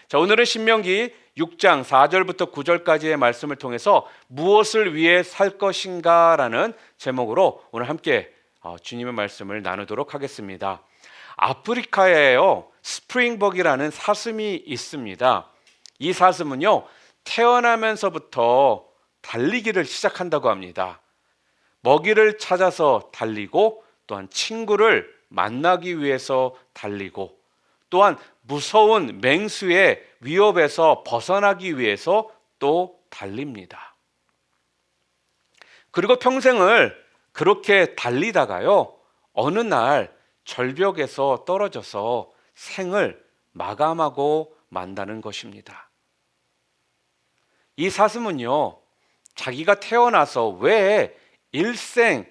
자, 오늘은 신명기 6장 4절부터 9절까지의 말씀을 통해서 무엇을 위해 살 것인가라는 제목으로 오늘 함께 주님의 말씀을 나누도록 하겠습니다. 아프리카에요, 스프링벅이라는 사슴이 있습니다. 이 사슴은요, 태어나면서부터 달리기를 시작한다고 합니다. 먹이를 찾아서 달리고, 또한 친구를 만나기 위해서 달리고, 또한 무서운 맹수의 위협에서 벗어나기 위해서 또 달립니다. 그리고 평생을 그렇게 달리다가요, 어느 날 절벽에서 떨어져서 생을 마감하고 만다는 것입니다. 이 사슴은요, 자기가 태어나서 왜 일생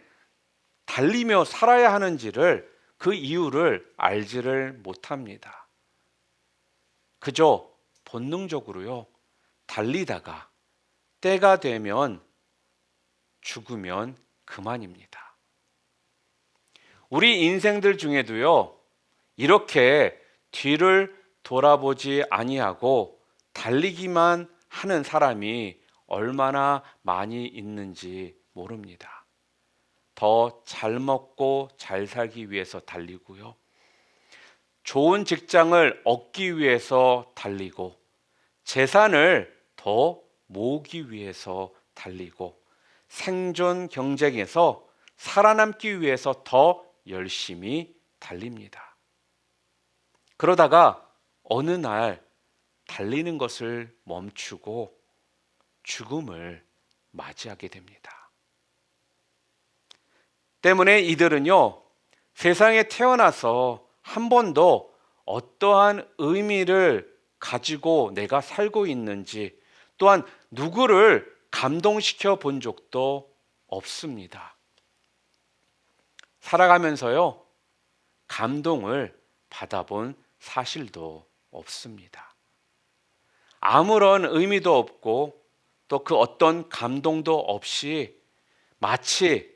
달리며 살아야 하는지를, 그 이유를 알지를 못합니다. 그저 본능적으로요, 달리다가 때가 되면 죽으면 그만입니다. 우리 인생들 중에도요, 이렇게 뒤를 돌아보지 아니하고 달리기만 하는 사람이 얼마나 많이 있는지 모릅니다. 더 잘 먹고 잘 살기 위해서 달리고요, 좋은 직장을 얻기 위해서 달리고, 재산을 더 모으기 위해서 달리고, 생존 경쟁에서 살아남기 위해서 더 열심히 달립니다. 그러다가 어느 날 달리는 것을 멈추고 죽음을 맞이하게 됩니다. 때문에 이들은요, 세상에 태어나서 한 번도 어떠한 의미를 가지고 내가 살고 있는지, 또한 누구를 감동시켜 본 적도 없습니다. 살아가면서요, 감동을 받아본 사실도 없습니다. 아무런 의미도 없고 또 그 어떤 감동도 없이 마치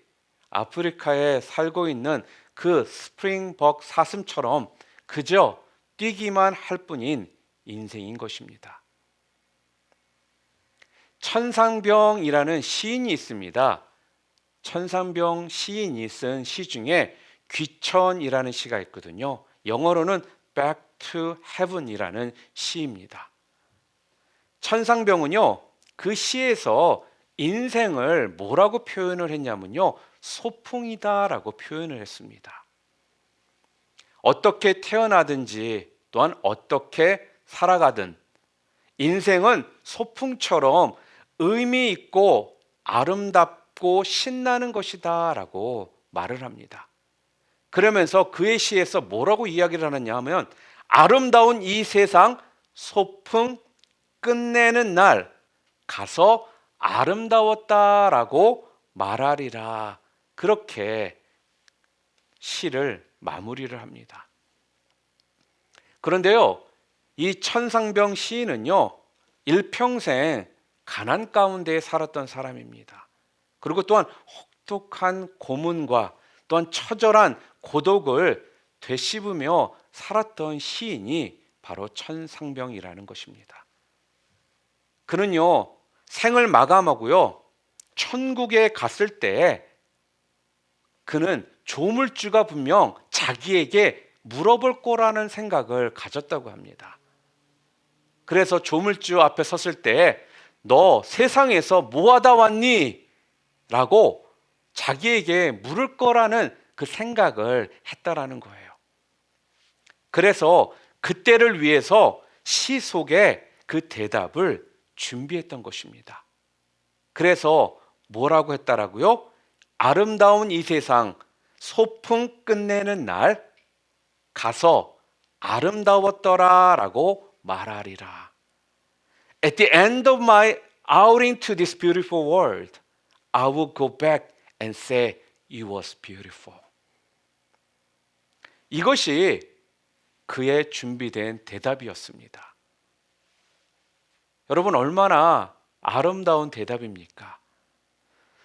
아프리카에 살고 있는 그 스프링벅 사슴처럼 그저 뛰기만 할 뿐인 인생인 것입니다. 천상병이라는 시인이 있습니다. 천상병 시인이 쓴 시 중에 귀천이라는 시가 있거든요. 영어로는 Back to Heaven이라는 시입니다. 천상병은요, 그 시에서 인생을 뭐라고 표현을 했냐면요, 소풍이다라고 표현을 했습니다. 어떻게 태어나든지, 또한 어떻게 살아가든 인생은 소풍처럼 의미 있고 아름답고 신나는 것이다 라고 말을 합니다. 그러면서 그의 시에서 뭐라고 이야기를 하느냐 하면, 아름다운 이 세상 소풍 끝내는 날 가서 아름다웠다라고 말하리라, 그렇게 시를 마무리를 합니다. 그런데요, 이 천상병 시인은요, 일평생 가난 가운데 살았던 사람입니다. 그리고 또한 혹독한 고문과 또한 처절한 고독을 되씹으며 살았던 시인이 바로 천상병이라는 것입니다. 그는요, 생을 마감하고요, 천국에 갔을 때 그는 조물주가 분명 자기에게 물어볼 거라는 생각을 가졌다고 합니다. 그래서 조물주 앞에 섰을 때 너 세상에서 뭐 하다 왔니? 라고 자기에게 물을 거라는 그 생각을 했다라는 거예요. 그래서 그때를 위해서 시 속에 그 대답을 준비했던 것입니다. 그래서 뭐라고 했다라고요? 아름다운 이 세상 소풍 끝내는 날 가서 아름다웠더라 라고 말하리라. At the end of my outing to this beautiful world, I will go back and say it was beautiful. 이것이 그의 준비된 대답이었습니다. 여러분, 얼마나 아름다운 대답입니까?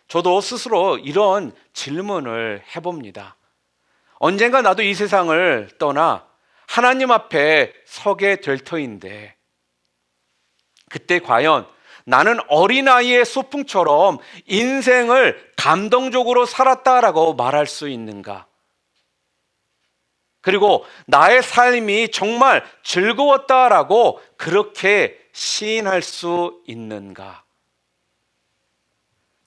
저도 스스로 이런 질문을 해봅니다. 언젠가 나도 이 세상을 떠나 하나님 앞에 서게 될 터인데 그때 과연 나는 어린아이의 소풍처럼 인생을 감동적으로 살았다라고 말할 수 있는가? 그리고 나의 삶이 정말 즐거웠다라고 그렇게 시인할 수 있는가?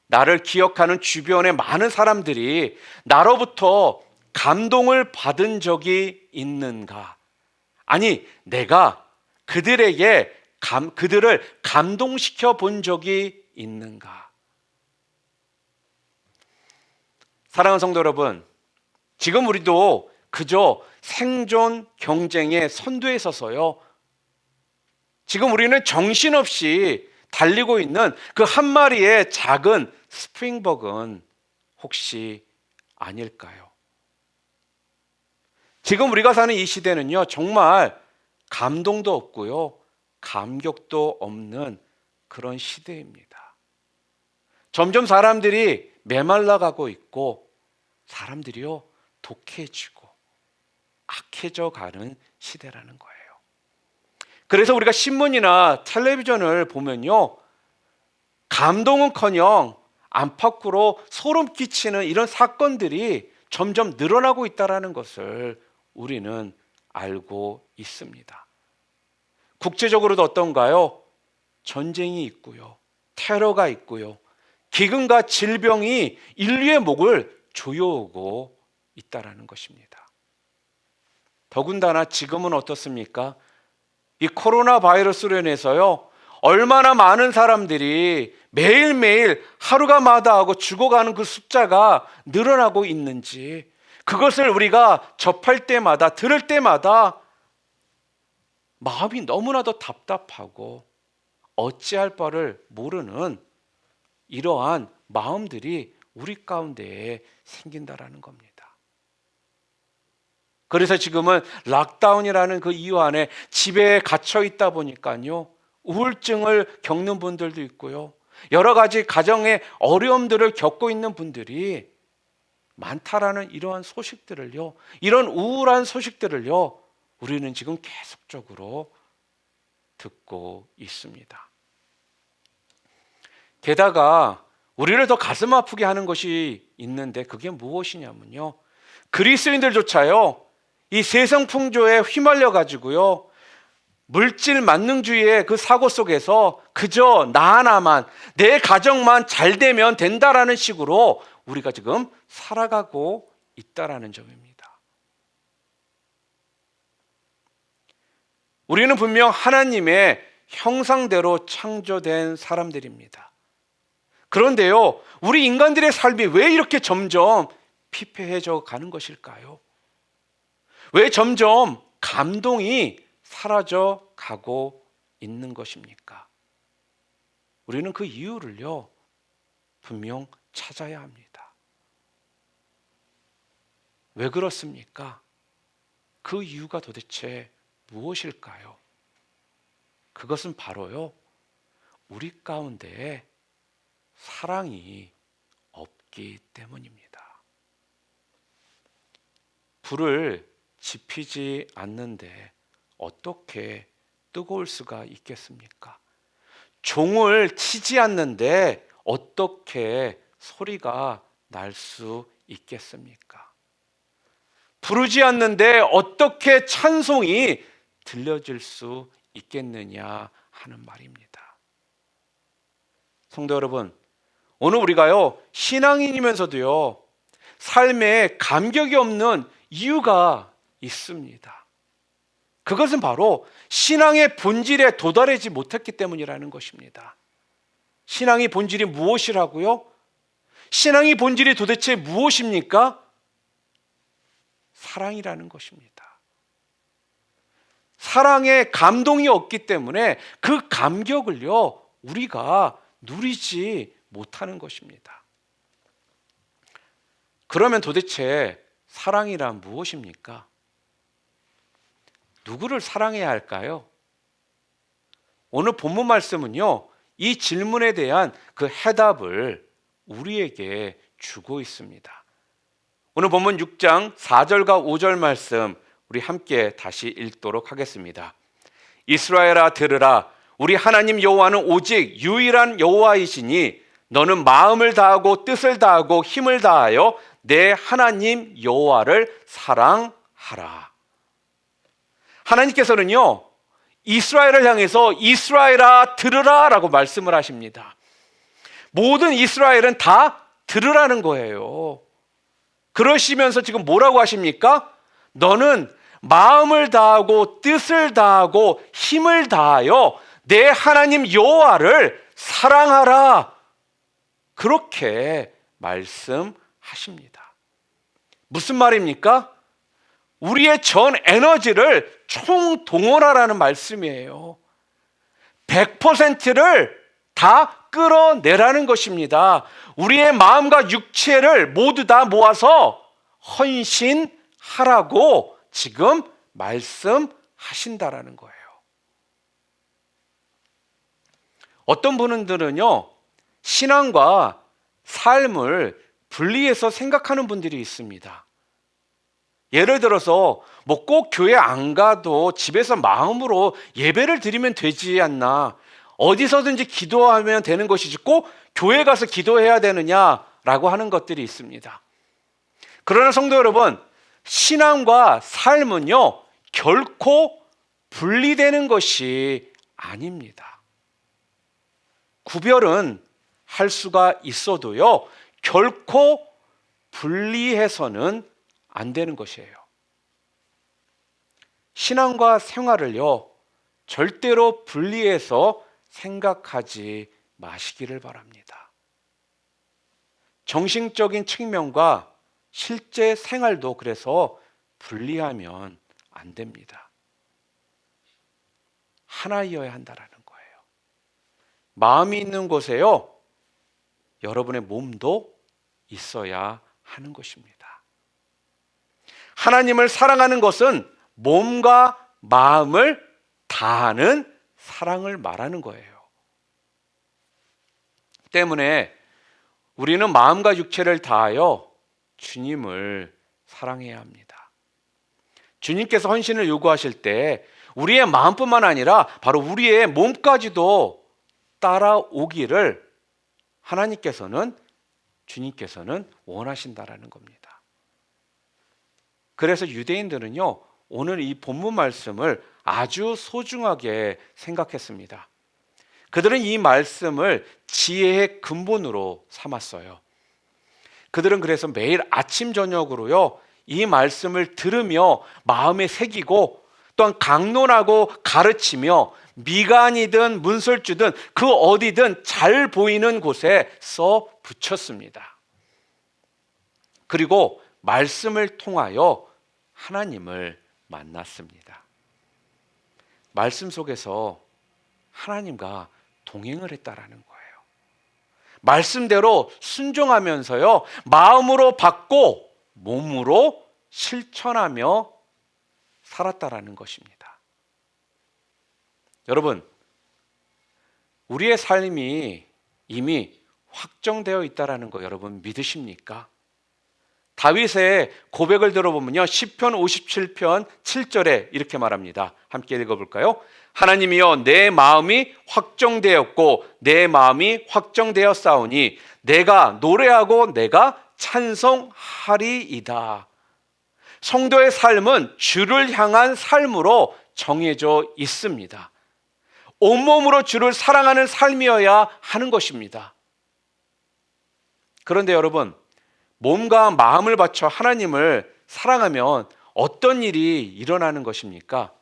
나를 기억하는 주변의 많은 사람들이 나로부터 감동을 받은 적이 있는가? 아니, 내가 그들을 감동시켜 본 적이 있는가? 사랑하는 성도 여러분, 지금 우리도 그저 생존 경쟁의 선두에 서서요, 지금 우리는 정신없이 달리고 있는 그 한 마리의 작은 스프링벅은 혹시 아닐까요? 지금 우리가 사는 이 시대는요, 정말 감동도 없고요, 감격도 없는 그런 시대입니다. 점점 사람들이 메말라가고 있고, 사람들이요, 독해지고 악해져 가는 시대라는 거예요. 그래서 우리가 신문이나 텔레비전을 보면요, 감동은커녕 안팎으로 소름 끼치는 이런 사건들이 점점 늘어나고 있다는 것을 우리는 알고 있습니다. 국제적으로도 어떤가요? 전쟁이 있고요, 테러가 있고요, 기근과 질병이 인류의 목을 조여오고 있다는 것입니다. 더군다나 지금은 어떻습니까? 이 코로나 바이러스로 인해서요, 얼마나 많은 사람들이 매일매일 하루가 마다하고 죽어가는 그 숫자가 늘어나고 있는지, 그것을 우리가 접할 때마다, 들을 때마다 마음이 너무나도 답답하고 어찌할 바를 모르는 이러한 마음들이 우리 가운데에 생긴다라는 겁니다. 그래서 지금은 락다운이라는 그 이유 안에 집에 갇혀 있다 보니까요, 우울증을 겪는 분들도 있고요, 여러 가지 가정의 어려움들을 겪고 있는 분들이 많다라는 이러한 소식들을요, 이런 우울한 소식들을요, 우리는 지금 계속적으로 듣고 있습니다. 게다가 우리를 더 가슴 아프게 하는 것이 있는데, 그게 무엇이냐면요, 그리스도인들조차요, 이 세상 풍조에 휘말려 가지고요, 물질 만능주의의 그 사고 속에서 그저 나 하나만, 내 가정만 잘 되면 된다라는 식으로 우리가 지금 살아가고 있다라는 점입니다. 우리는 분명 하나님의 형상대로 창조된 사람들입니다. 그런데요, 우리 인간들의 삶이 왜 이렇게 점점 피폐해져 가는 것일까요? 왜 점점 감동이 사라져 가고 있는 것입니까? 우리는 그 이유를요, 분명 찾아야 합니다. 왜 그렇습니까? 그 이유가 도대체 무엇일까요? 그것은 바로요, 우리 가운데에 사랑이 없기 때문입니다. 불을 지피지 않는데 어떻게 뜨거울 수가 있겠습니까? 종을 치지 않는데 어떻게 소리가 날 수 있겠습니까? 부르지 않는데 어떻게 찬송이 들려질 수 있겠느냐 하는 말입니다. 성도 여러분, 오늘 우리가요, 신앙인이면서도요, 삶에 감격이 없는 이유가 있습니다. 그것은 바로 신앙의 본질에 도달하지 못했기 때문이라는 것입니다. 신앙의 본질이 무엇이라고요? 신앙의 본질이 도대체 무엇입니까? 사랑이라는 것입니다. 사랑에 감동이 없기 때문에 그 감격을요, 우리가 누리지 못하는 것입니다. 그러면 도대체 사랑이란 무엇입니까? 누구를 사랑해야 할까요? 오늘 본문 말씀은요, 이 질문에 대한 그 해답을 우리에게 주고 있습니다. 오늘 본문 6장 4절과 5절 말씀 우리 함께 다시 읽도록 하겠습니다. 이스라엘아 들으라, 우리 하나님 여호와는 오직 유일한 여호와이시니 너는 마음을 다하고 뜻을 다하고 힘을 다하여 내 하나님 여호와를 사랑하라. 하나님께서는요, 이스라엘을 향해서 이스라엘아 들으라 라고 말씀을 하십니다. 모든 이스라엘은 다 들으라는 거예요. 그러시면서 지금 뭐라고 하십니까? 너는 마음을 다하고 뜻을 다하고 힘을 다하여 내 하나님 여호와를 사랑하라. 그렇게 말씀하십니다. 무슨 말입니까? 우리의 전 에너지를 총동원하라는 말씀이에요. 100%를 다 끌어내라는 것입니다. 우리의 마음과 육체를 모두 다 모아서 헌신하라고 지금 말씀하신다라는 거예요. 어떤 분들은요, 신앙과 삶을 분리해서 생각하는 분들이 있습니다. 예를 들어서 뭐 꼭 교회 안 가도 집에서 마음으로 예배를 드리면 되지 않나, 어디서든지 기도하면 되는 것이지 꼭 교회 가서 기도해야 되느냐라고 하는 것들이 있습니다. 그러나 성도 여러분, 신앙과 삶은요 결코 분리되는 것이 아닙니다. 구별은 할 수가 있어도요 결코 분리해서는 안 되는 것이에요. 신앙과 생활을요 절대로 분리해서 생각하지 마시기를 바랍니다. 정신적인 측면과 실제 생활도 그래서 분리하면 안 됩니다. 하나이어야 한다라는 거예요. 마음이 있는 곳에요 여러분의 몸도 있어야 하는 것입니다. 하나님을 사랑하는 것은 몸과 마음을 다하는 사랑을 말하는 거예요. 때문에 우리는 마음과 육체를 다하여 주님을 사랑해야 합니다. 주님께서 헌신을 요구하실 때 우리의 마음뿐만 아니라 바로 우리의 몸까지도 따라오기를 주님께서는 원하신다라는 겁니다. 그래서 유대인들은요 오늘 이 본문 말씀을 아주 소중하게 생각했습니다. 그들은 이 말씀을 지혜의 근본으로 삼았어요. 그들은 그래서 매일 아침 저녁으로요 이 말씀을 들으며 마음에 새기고 또한 강론하고 가르치며 미간이든 문설주든 그 어디든 잘 보이는 곳에 써 붙였습니다. 그리고 말씀을 통하여 하나님을 만났습니다. 말씀 속에서 하나님과 동행을 했다라는 거예요. 말씀대로 순종하면서요 마음으로 받고 몸으로 실천하며 살았다라는 것입니다. 여러분, 우리의 삶이 이미 확정되어 있다라는 거 여러분 믿으십니까? 다윗의 고백을 들어보면요 시편 57편 7절에 이렇게 말합니다. 함께 읽어볼까요? 하나님이여 내 마음이 확정되었고 내 마음이 확정되었사오니 내가 노래하고 내가 찬송하리이다. 성도의 삶은 주를 향한 삶으로 정해져 있습니다. 온몸으로 주를 사랑하는 삶이어야 하는 것입니다. 그런데 여러분, 몸과 마음을 바쳐 하나님을 사랑하면 어떤 일이 일어나는 것입니까?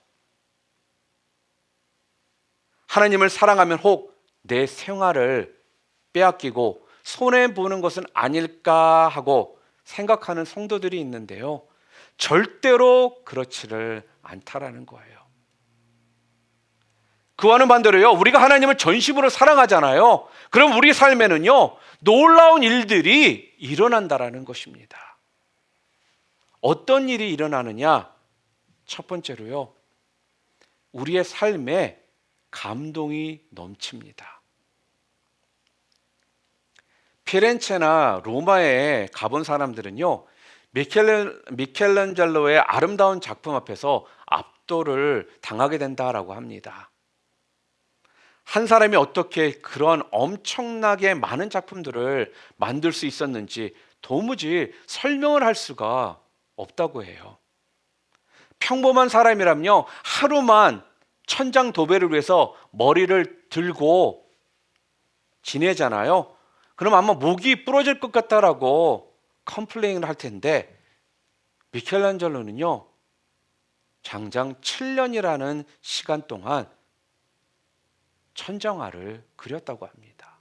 하나님을 사랑하면 혹 내 생활을 빼앗기고 손해보는 것은 아닐까 하고 생각하는 성도들이 있는데요. 절대로 그렇지를 않다라는 거예요. 그와는 반대로요. 우리가 하나님을 전심으로 사랑하잖아요. 그럼 우리 삶에는요. 놀라운 일들이 일어난다라는 것입니다. 어떤 일이 일어나느냐? 첫 번째로요. 우리의 삶에 감동이 넘칩니다. 피렌체나 로마에 가본 사람들은요. 미켈란젤로의 아름다운 작품 앞에서 압도를 당하게 된다라고 합니다. 한 사람이 어떻게 그런 엄청나게 많은 작품들을 만들 수 있었는지 도무지 설명을 할 수가 없다고 해요. 평범한 사람이라면요, 하루만 천장도배를 위해서 머리를 들고 지내잖아요. 그럼 아마 목이 부러질 것 같다라고 컴플레인을 할 텐데, 미켈란젤로는요 장장 7년이라는 시간 동안 천장화를 그렸다고 합니다.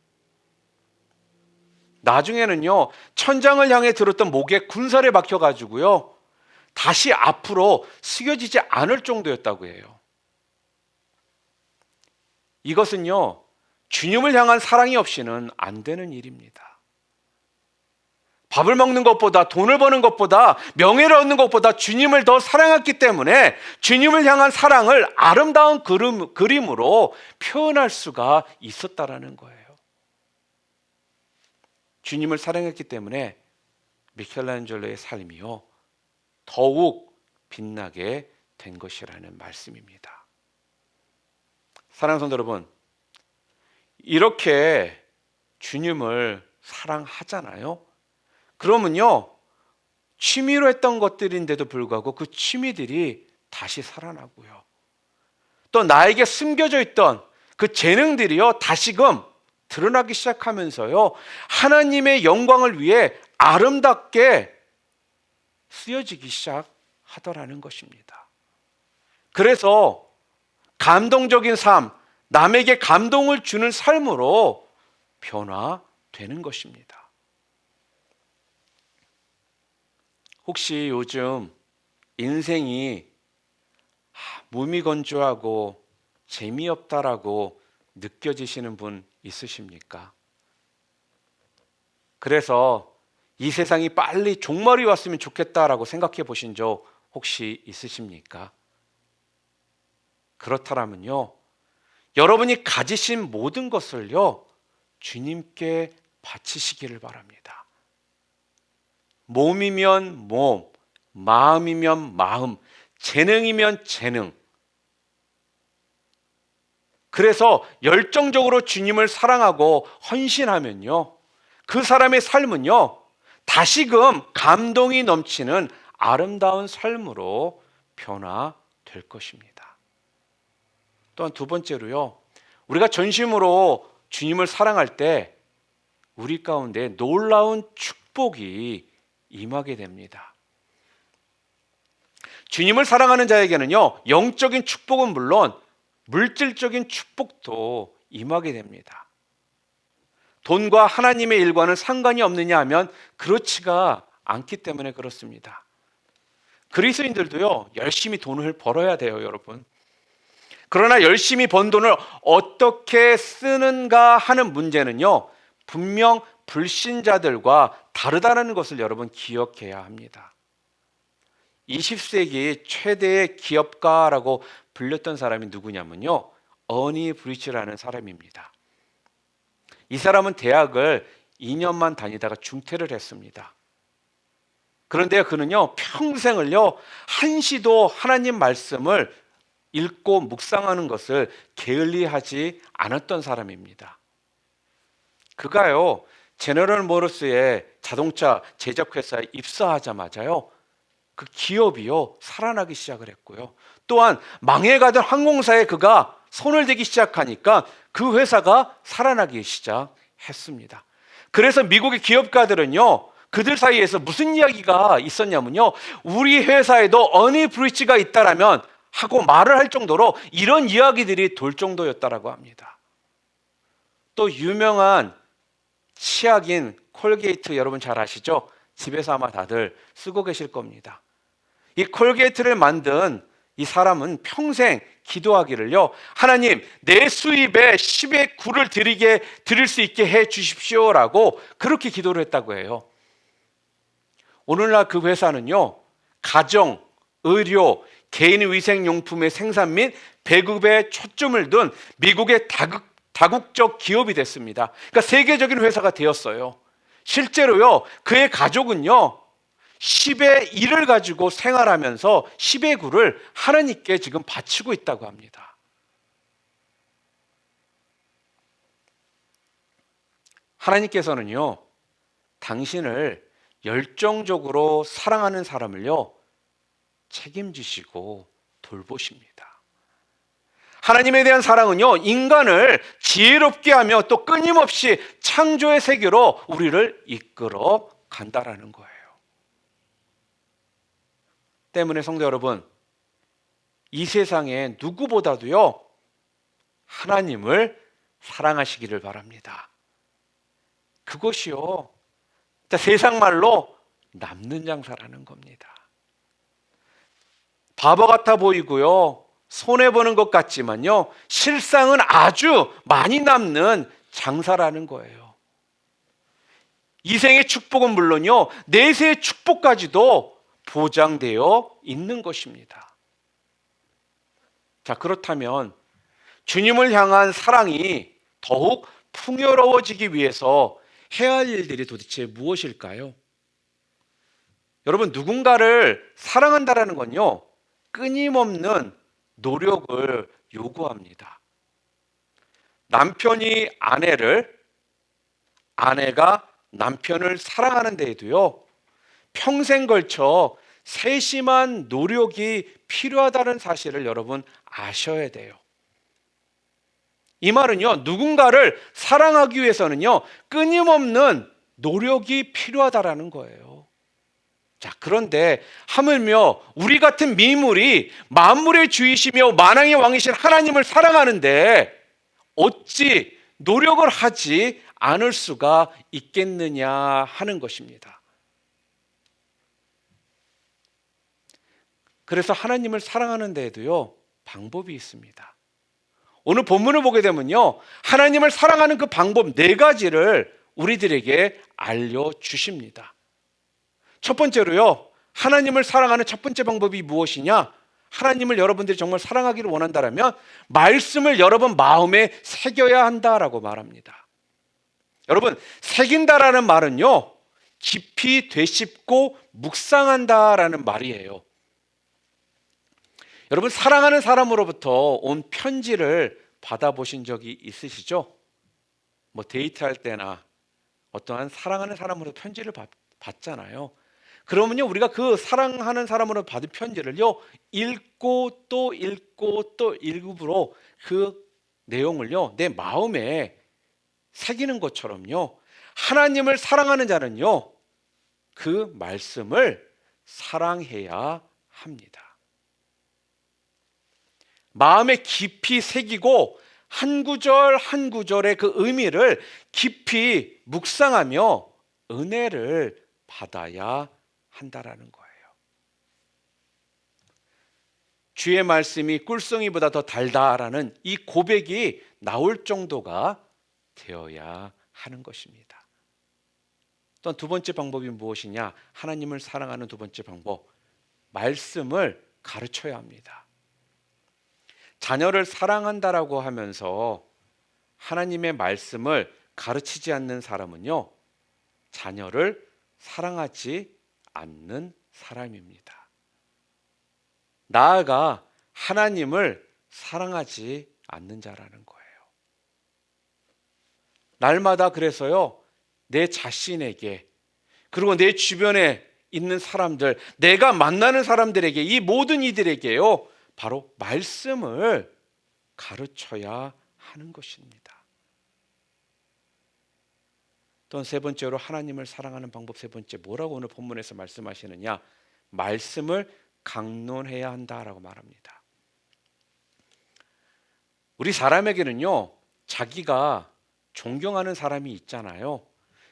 나중에는요 천장을 향해 들었던 목에 군살에 박혀가지고요 다시 앞으로 숙여지지 않을 정도였다고 해요. 이것은요 주님을 향한 사랑이 없이는 안 되는 일입니다. 밥을 먹는 것보다, 돈을 버는 것보다, 명예를 얻는 것보다 주님을 더 사랑했기 때문에 주님을 향한 사랑을 아름다운 그림으로 표현할 수가 있었다라는 거예요. 주님을 사랑했기 때문에 미켈란젤로의 삶이요 더욱 빛나게 된 것이라는 말씀입니다. 사랑하는 성도 여러분, 이렇게 주님을 사랑하잖아요. 그러면요 취미로 했던 것들인데도 불구하고 그 취미들이 다시 살아나고요, 또 나에게 숨겨져 있던 그 재능들이요 다시금 드러나기 시작하면서요 하나님의 영광을 위해 아름답게 쓰여지기 시작하더라는 것입니다. 그래서 감동적인 삶, 남에게 감동을 주는 삶으로 변화되는 것입니다. 혹시 요즘 인생이 무미건조하고 재미없다라고 느껴지시는 분 있으십니까? 그래서 이 세상이 빨리 종말이 왔으면 좋겠다라고 생각해 보신 적 혹시 있으십니까? 그렇다면요 여러분이 가지신 모든 것을요 주님께 바치시기를 바랍니다. 몸이면 몸, 마음이면 마음, 재능이면 재능. 그래서 열정적으로 주님을 사랑하고 헌신하면요 그 사람의 삶은요 다시금 감동이 넘치는 아름다운 삶으로 변화될 것입니다. 또한 두 번째로요, 우리가 전심으로 주님을 사랑할 때 우리 가운데 놀라운 축복이 임하게 됩니다. 주님을 사랑하는 자에게는요 영적인 축복은 물론 물질적인 축복도 임하게 됩니다. 돈과 하나님의 일과는 상관이 없느냐 하면 그렇지가 않기 때문에 그렇습니다. 그리스도인들도요 열심히 돈을 벌어야 돼요, 여러분. 그러나 열심히 번 돈을 어떻게 쓰는가 하는 문제는요 분명 불신자들과 다르다는 것을 여러분 기억해야 합니다. 20세기 최대의 기업가라고 불렸던 사람이 누구냐면요 어니 브리치라는 사람입니다. 이 사람은 대학을 2년만 다니다가 중퇴를 했습니다. 그런데 그는요 평생을요 한시도 하나님 말씀을 읽고 묵상하는 것을 게을리하지 않았던 사람입니다. 그가요 제너럴 모터스의 자동차 제작회사에 입사하자마자요 그 기업이요 살아나기 시작을 했고요, 또한 망해가던 항공사에 그가 손을 대기 시작하니까 그 회사가 살아나기 시작했습니다. 그래서 미국의 기업가들은요 그들 사이에서 무슨 이야기가 있었냐면요 우리 회사에도 어니 브리치가 있다라면 하고 말을 할 정도로 이런 이야기들이 돌 정도였다라고 합니다. 또 유명한 치약인 콜게이트 여러분 잘 아시죠? 집에서 아마 다들 쓰고 계실 겁니다. 이 콜게이트를 만든 이 사람은 평생 기도하기를요 하나님 내 수입에 10의 9를 드릴 수 있게 해 주십시오라고 그렇게 기도를 했다고 해요. 오늘날 그 회사는요 가정, 의료, 개인위생용품의 생산 및 배급에 초점을 둔 미국의 다국적 기업이 됐습니다. 그러니까 세계적인 회사가 되었어요. 실제로요 그의 가족은요 10의 1을 가지고 생활하면서 10의 9를 하나님께 지금 바치고 있다고 합니다. 하나님께서는요, 당신을 열정적으로 사랑하는 사람을요, 책임지시고 돌보십니다. 하나님에 대한 사랑은요, 인간을 지혜롭게 하며 또 끊임없이 창조의 세계로 우리를 이끌어 간다라는 거예요. 때문에 성도 여러분, 이 세상에 누구보다도요, 하나님을 사랑하시기를 바랍니다. 그것이요, 세상 말로 남는 장사라는 겁니다. 바보 같아 보이고요, 손해보는 것 같지만요, 실상은 아주 많이 남는 장사라는 거예요. 이 생의 축복은 물론요, 내세의 축복까지도 보장되어 있는 것입니다. 자, 그렇다면 주님을 향한 사랑이 더욱 풍요로워지기 위해서 해야 할 일들이 도대체 무엇일까요? 여러분, 누군가를 사랑한다라는 건요, 끊임없는 노력을 요구합니다. 남편이 아내를, 아내가 남편을 사랑하는 데에도요, 평생 걸쳐 세심한 노력이 필요하다는 사실을 여러분 아셔야 돼요. 이 말은요, 누군가를 사랑하기 위해서는요, 끊임없는 노력이 필요하다라는 거예요. 자, 그런데 하물며 우리 같은 미물이 만물의 주이시며 만왕의 왕이신 하나님을 사랑하는데 어찌 노력을 하지 않을 수가 있겠느냐 하는 것입니다. 그래서 하나님을 사랑하는 데에도요, 방법이 있습니다. 오늘 본문을 보게 되면요, 하나님을 사랑하는 그 방법 4가지를 우리들에게 알려주십니다. 첫 번째로요, 하나님을 사랑하는 첫 번째 방법이 무엇이냐? 하나님을 여러분들이 정말 사랑하기를 원한다면 말씀을 여러분 마음에 새겨야 한다라고 말합니다. 여러분, 새긴다라는 말은요, 깊이 되씹고 묵상한다라는 말이에요. 여러분, 사랑하는 사람으로부터 온 편지를 받아보신 적이 있으시죠? 뭐 데이트할 때나 어떠한 사랑하는 사람으로 편지를 받잖아요. 그러면요, 우리가 그 사랑하는 사람으로 받은 편지를요, 읽고 또 읽고 또 읽음으로 그 내용을요, 내 마음에 새기는 것처럼요, 하나님을 사랑하는 자는요, 그 말씀을 사랑해야 합니다. 마음에 깊이 새기고 한 구절 한 구절의 그 의미를 깊이 묵상하며 은혜를 받아야 한다라는 거예요. 주의 말씀이 꿀송이보다 더 달다라는 이 고백이 나올 정도가 되어야 하는 것입니다. 또 두 번째 방법이 무엇이냐? 하나님을 사랑하는 두 번째 방법, 말씀을 가르쳐야 합니다. 자녀를 사랑한다라고 하면서 하나님의 말씀을 가르치지 않는 사람은요, 자녀를 사랑하지 않는 사람입니다. 나아가 하나님을 사랑하지 않는 자라는 거예요. 날마다 그래서요, 내 자신에게 그리고 내 주변에 있는 사람들, 내가 만나는 사람들에게, 이 모든 이들에게요, 바로 말씀을 가르쳐야 하는 것입니다. 또 세 번째로 하나님을 사랑하는 방법 세 번째, 뭐라고 오늘 본문에서 말씀하시느냐? 말씀을 강론해야 한다라고 말합니다. 우리 사람에게는요, 자기가 존경하는 사람이 있잖아요.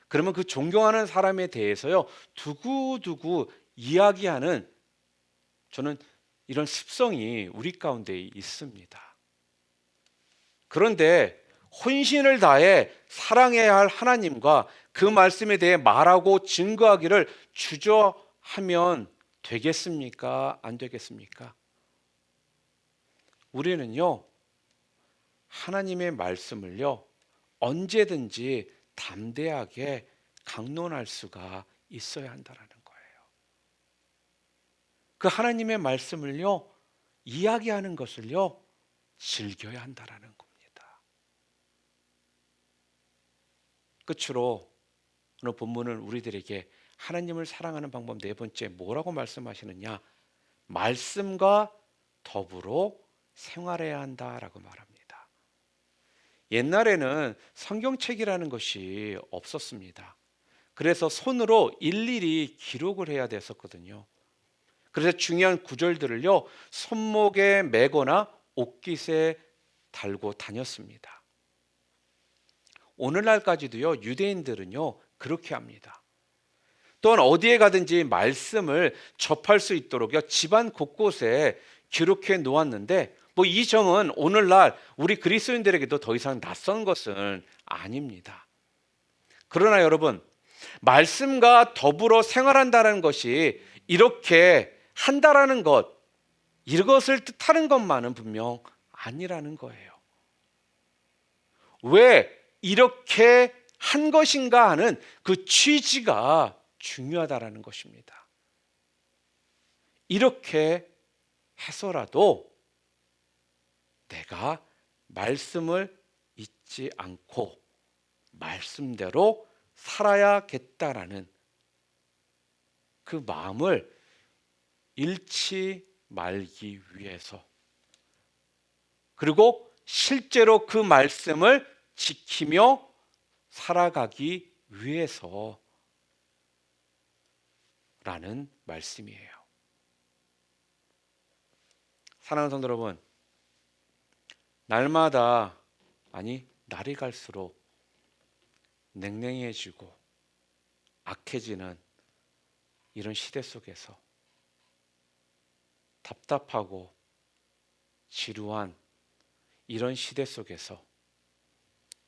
그러면 그 존경하는 사람에 대해서요, 두고두고 이야기하는, 저는 이런 습성이 우리 가운데 있습니다. 그런데 혼신을 다해 사랑해야 할 하나님과 그 말씀에 대해 말하고 증거하기를 주저하면 되겠습니까? 안 되겠습니까? 우리는요, 하나님의 말씀을요, 언제든지 담대하게 강론할 수가 있어야 한다라는 거예요. 그 하나님의 말씀을요, 이야기하는 것을요, 즐겨야 한다라는 겁니다. 끝으로 오늘 본문은 우리들에게 하나님을 사랑하는 방법 네 번째 뭐라고 말씀하시느냐? 말씀과 더불어 생활해야 한다라고 말합니다. 옛날에는 성경책이라는 것이 없었습니다. 그래서 손으로 일일이 기록을 해야 됐었거든요. 그래서 중요한 구절들을요, 손목에 매거나 옷깃에 달고 다녔습니다. 오늘날까지도요, 유대인들은요 그렇게 합니다. 또한 어디에 가든지 말씀을 접할 수 있도록요 집안 곳곳에 기록해 놓았는데, 이 점은 오늘날 우리 그리스도인들에게도 더 이상 낯선 것은 아닙니다. 그러나 여러분, 말씀과 더불어 생활한다는 것이 이렇게 한다라는 것, 이것을 뜻하는 것만은 분명 아니라는 거예요. 왜 이렇게 한 것인가 하는 그 취지가 중요하다라는 것입니다. 이렇게 해서라도 내가 말씀을 잊지 않고 말씀대로 살아야겠다라는 그 마음을 잃지 말기 위해서, 그리고 실제로 그 말씀을 지키며 살아가기 위해서라는 말씀이에요. 사랑하는 성도 여러분, 날마다, 아니 날이 갈수록 냉랭해지고 악해지는 이런 시대 속에서 답답하고 지루한 이런 시대 속에서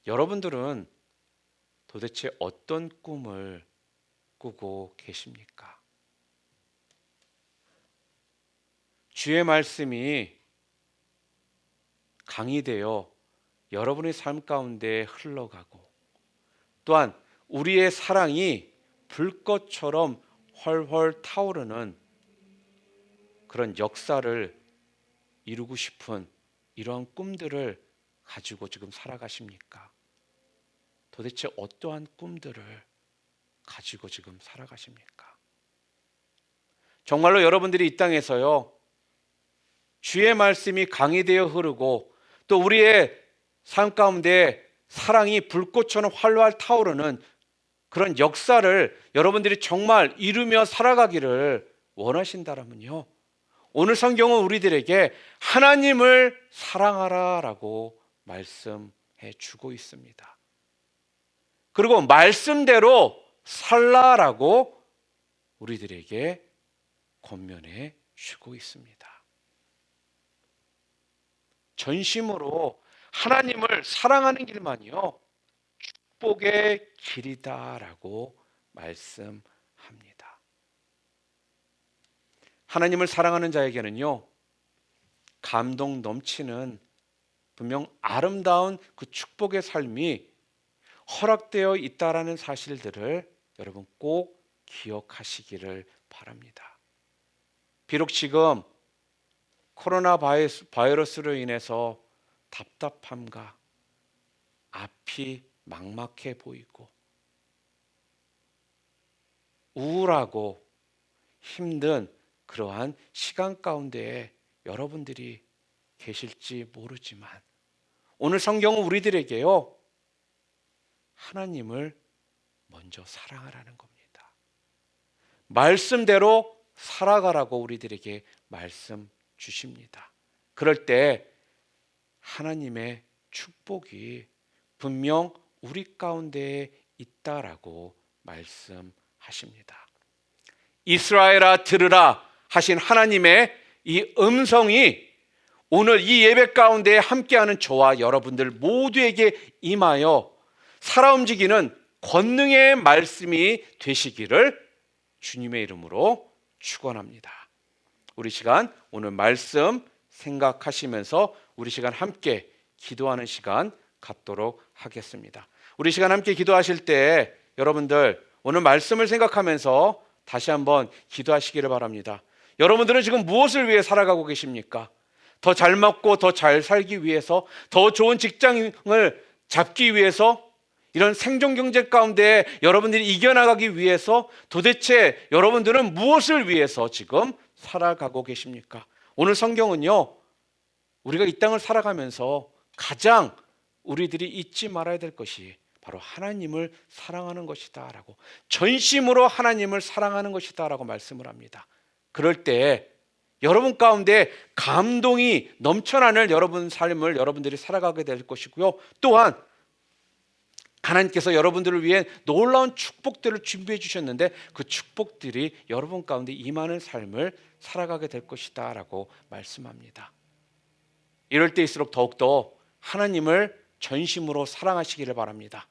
여러분들은 도대체 어떤 꿈을 꾸고 계십니까? 주의 말씀이 강이 되어 여러분의 삶 가운데 흘러가고, 또한 우리의 사랑이 불꽃처럼 훨훨 타오르는 그런 역사를 이루고 싶은 이러한 꿈들을 가지고 지금 살아가십니까? 도대체 어떠한 꿈들을 가지고 지금 살아가십니까? 정말로 여러분들이 이 땅에서요, 주의 말씀이 강이 되어 흐르고 또 우리의 삶 가운데 사랑이 불꽃처럼 활활 타오르는 그런 역사를 여러분들이 정말 이루며 살아가기를 원하신다면요, 오늘 성경은 우리들에게 하나님을 사랑하라라고 말씀해 주고 있습니다. 그리고 말씀대로 살라라고 우리들에게 권면해 주고 있습니다. 전심으로 하나님을 사랑하는 길만이요 축복의 길이다라고 말씀합니다. 하나님을 사랑하는 자에게는요, 감동 넘치는 분명 아름다운 그 축복의 삶이 허락되어 있다라는 사실들을 여러분 꼭 기억하시기를 바랍니다. 비록 지금 코로나 바이러스로 인해서 답답함과 앞이 막막해 보이고 우울하고 힘든 그러한 시간 가운데에 여러분들이 계실지 모르지만, 오늘 성경은 우리들에게요 하나님을 먼저 사랑하라는 겁니다. 말씀대로 살아가라고 우리들에게 말씀 주십니다. 그럴 때 하나님의 축복이 분명 우리 가운데에 있다라고 말씀하십니다. 이스라엘아 들으라 하신 하나님의 이 음성이 오늘 이 예배 가운데 함께하는 저와 여러분들 모두에게 임하여 살아 움직이는 권능의 말씀이 되시기를 주님의 이름으로 축원합니다. 우리 시간 오늘 말씀 생각하시면서 우리 시간 함께 기도하는 시간 갖도록 하겠습니다. 우리 시간 함께 기도하실 때 여러분들 오늘 말씀을 생각하면서 다시 한번 기도하시기를 바랍니다. 여러분들은 지금 무엇을 위해 살아가고 계십니까? 더 잘 먹고 더 잘 살기 위해서, 더 좋은 직장을 잡기 위해서, 이런 생존 경제 가운데 여러분들이 이겨나가기 위해서 도대체 여러분들은 무엇을 위해서 지금 살아가고 계십니까? 오늘 성경은요, 우리가 이 땅을 살아가면서 가장 우리들이 잊지 말아야 될 것이 바로 하나님을 사랑하는 것이다 라고, 전심으로 하나님을 사랑하는 것이다 라고 말씀을 합니다. 그럴 때 여러분 가운데 감동이 넘쳐나는 여러분 삶을 여러분들이 살아가게 될 것이고요, 또한 하나님께서 여러분들을 위해 놀라운 축복들을 준비해 주셨는데 그 축복들이 여러분 가운데 임하는 삶을 살아가게 될 것이다 라고 말씀합니다. 이럴 때일수록 더욱더 하나님을 전심으로 사랑하시기를 바랍니다.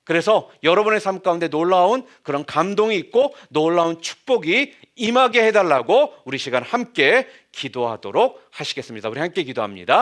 그래서 여러분의 삶 가운데 놀라운 그런 감동이 있고 놀라운 축복이 임하게 해달라고 우리 시간 함께 기도하도록 하시겠습니다. 우리 함께 기도합니다.